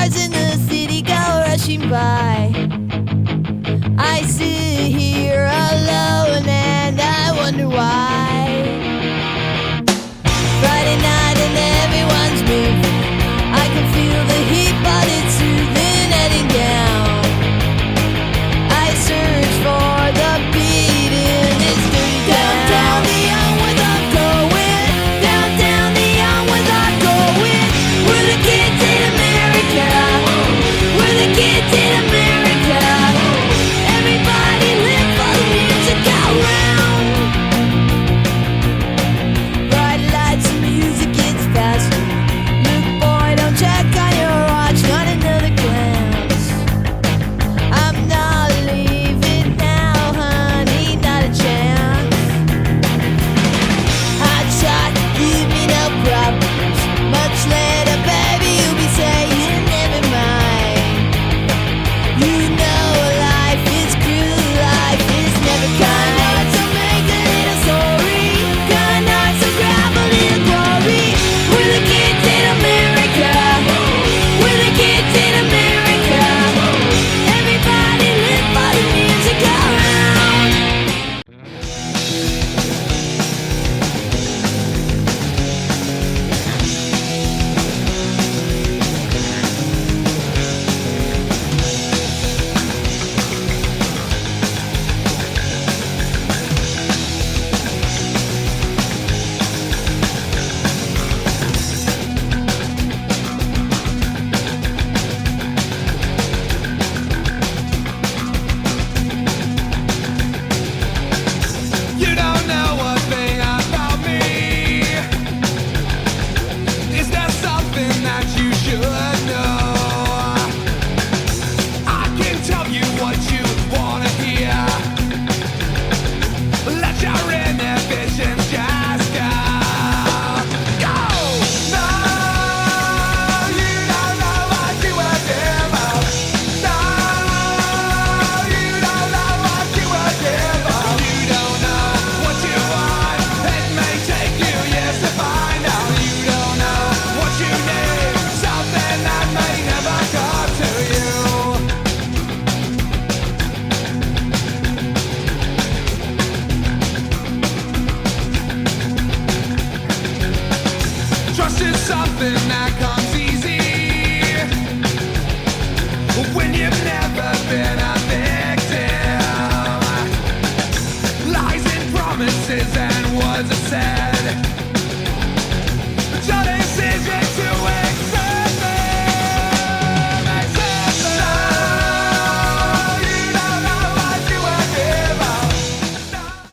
cars in the city go rushing by. I sit here alone and I wonder why. Friday night and everyone's moving. I can feel the heat but it's soothing heading down. I search for the beat in this dirty town. Down the young without going. Down the young without going. We're the kids in America. We're the kids in America. Everybody live for the music around. Bright lights and music gets faster. Look boy, don't check on your watch, not another glance. I'm not leaving now, honey, not a chance. Hot shot, give me no problems. Much later, baby, you'll be saying never mind. You know life is cruel, life is never kind. So make a little story, kind hearts so grab a little glory. We're the kids in America. We're the kids in America. Everybody live for the music around. You don't know a thing about me. Is there something that you should know? I can tell you what you wanna hear. Let your inhibitions just go. Go! No, you don't know what you were about. No, you don't know what you were about. You don't know what you want. It may take you years to find out. You don't know what you need. Something that may never come to you. Trust is something that comes easy when you've never been a victim. Lies and promises and words are said.